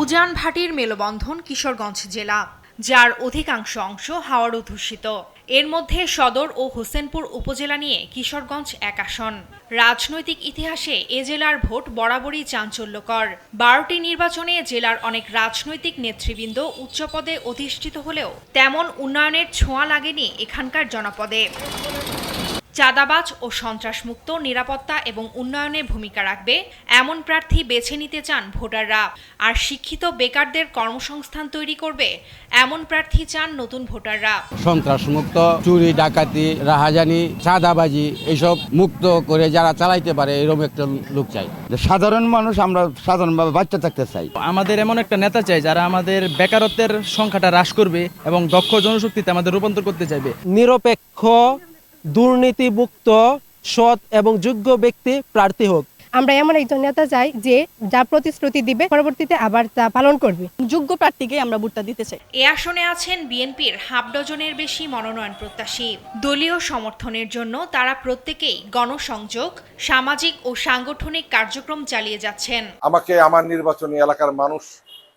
উজান ভাটির মেলবন্ধন কিশোরগঞ্জ জেলা, যার অধিকাংশ অংশ হাওর অধ্যুষিত। এর মধ্যে সদর ও হোসেনপুর উপজেলা নিয়ে কিশোরগঞ্জ এক আসন। রাজনৈতিক ইতিহাসে এ জেলার ভোট বরাবরই চাঞ্চল্যকর। 12টি নির্বাচনে জেলার অনেক রাজনৈতিক নেতৃবৃন্দ উচ্চপদে অধিষ্ঠিত হলেও তেমন উন্নয়নের ছোঁয়া লাগেনি এখানকার জনপদে। চাঁদাবাজ ও সন্ত্রাসমুক্ত নিরাপত্তা এবং উন্নয়নে ভূমিকা রাখবে এমন প্রার্থী বেছে নিতে চান ভোটাররা। আর শিক্ষিত বেকারদের কর্মসংস্থান তৈরি করবে এমন প্রার্থী চান নতুন ভোটাররা। সন্ত্রাসমুক্ত, চুরি ডাকাতি, রাহাজানি, চাঁদাবাজি এইসব মুক্ত করে যারা চালাইতে পারে এরকম একটা লোক চাই। সাধারণ মানুষ আমরা সাধারণভাবে বাচ্চা থাকতে চাই। আমাদের এমন একটা নেতা চাই যারা আমাদের বেকারত্বের সংখ্যাটা হ্রাস করবে এবং দক্ষ জনশক্তিতে আমাদের রূপান্তর করতে চাইবে। নিরপেক্ষ, দুর্নীতিমুক্ত, সৎ এবং যোগ্য ব্যক্তি প্রার্থী হোক। আমরা এমন একজন নেতা চাই যে যা প্রতিশ্রুতি দিবে পরবর্তীতে আবার তা পালন করবে। যোগ্য প্রার্থীকে আমরা ভোটটা দিতে চাই। এ আসনে আছেন বিএনপির হাফ ডজনের বেশি মনোনয়ন প্রত্যাশী। দলীয় সমর্থনের জন্য তারা প্রত্যেকেই গণসংযোগ, সামাজিক ও সাংগঠনিক কার্যক্রম চালিয়ে যাচ্ছেন। আমাকে আমার নির্বাচনী এলাকার মানুষ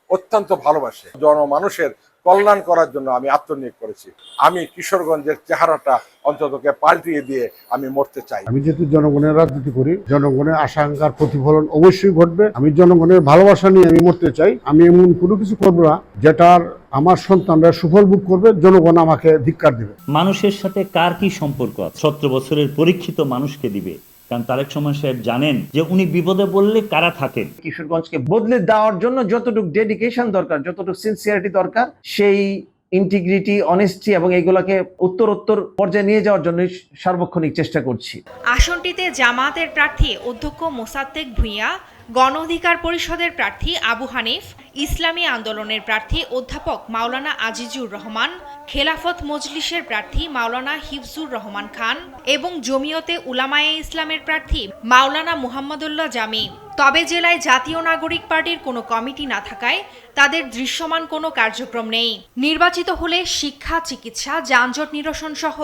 অত্যন্ত ভালোবাসে। জনমানুষের কল্যাণ করার জন্য আমি আত্মনিয়োগ করেছি। আমি কিশোরগঞ্জের চেহারাটা অন্ততকে পাল্টিয়ে দিয়ে আমি মরতে চাই। আমি যেহেতু জনগণের রাজনীতি করি, জনগণের আশঙ্কার প্রতিফলন অবশ্যই ঘটবে। আমি জনগণের ভালোবাসা নিয়ে আমি মরতে চাই। আমি এমন কোনো কিছু করবো না যেটার আমার সন্তানরা সুফল ভোগ করবে, জনগণ আমাকে ধিক্কার দিবে। মানুষের সাথে কার কি সম্পর্ক? 17 বছরের পরীক্ষিত মানুষকে দিবে, কারণ তারেক রহমান সাহেব জানেন যে উনি বিপদে পড়লে কারা থাকেন। কিশোরগঞ্জকে বদলে দেওয়ার জন্য যতটুকু ডেডিকেশন দরকার, যতটুকু সিনসিয়ারিটি দরকার, সেই ইন্টিগ্রিটি, অনেস্টি এবং এইগুলাকে উত্তর পর্যায়ে নিয়ে যাওয়ার জন্য সার্বক্ষণিক চেষ্টা করছি। আসনটিতে জামায়াতের প্রার্থী অধ্যক্ষ মোসাদ্দেক ভূঁইয়া, গণ অধিকার পরিষদের প্রার্থী আবু হানিফ, ইসলামী আন্দোলনের প্রার্থী অধ্যাপক মাওলানা আজিজুর রহমান, খেলাফত মজলিসের প্রার্থী মাওলানা হিফজুর রহমান খান এবং জমিয়তে উলামায়ে ইসলামের প্রার্থী মাওলানা মুহাম্মদুল্লাহ জামি। তবে জেলায় জাতীয় নাগরিক পার্টির কোনো কমিটি না থাকায় তাদের দৃশ্যমান কোনো কার্যক্রম নেই। নির্বাচিত হলে শিক্ষা, চিকিৎসা, যানজট নিরসন সহ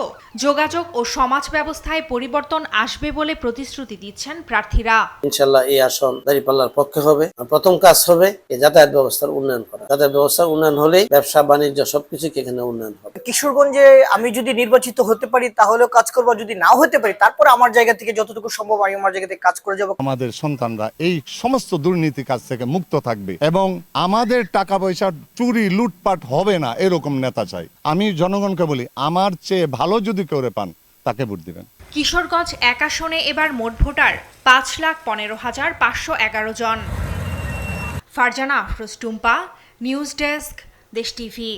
যোগাযোগ ও সমাজ ব্যবস্থায় পরিবর্তন আসবে বলে প্রতিশ্রুতি দিচ্ছেন প্রার্থীরা। ইনশাআল্লাহ এই আসন দাঁড়িপাল্লার পক্ষে হবে। প্রথম কাজ হবে এই যাতায়াত ব্যবস্থার উন্নয়ন করা। যাতায়াত ব্যবস্থার উন্নয়ন হলে ব্যবসা বাণিজ্য সবকিছু এখানে উন্নয়ন হবে। কিশোরগঞ্জে আমি যদি নির্বাচিত হতে পারি তাহলেও কাজ করবো, যদি নাও হতে পারি তারপর আমার জায়গা থেকে যতটুকু সম্ভব আমি আমার জায়গা থেকে কাজ করে যাবো। আমাদের সন্তানরা এই সমস্ত দুর্নীতি কাজ থেকে মুক্ত থাকবে এবং আমাদের টাকা পয়সা চুরি লুটপাট হবে না, এরকম নেতা চাই। আমি জনগণকে বলি, আমার চেয়ে ভালো যদি কেউ পান তাকে ভোট দিবেন। কিশোরগঞ্জ এক আসনে এবার মোট ভোটার 5,15,511 জন। ফারজানা আফরোজ টুম্পা, নিউজ ডেস্ক, দেশ টিভি।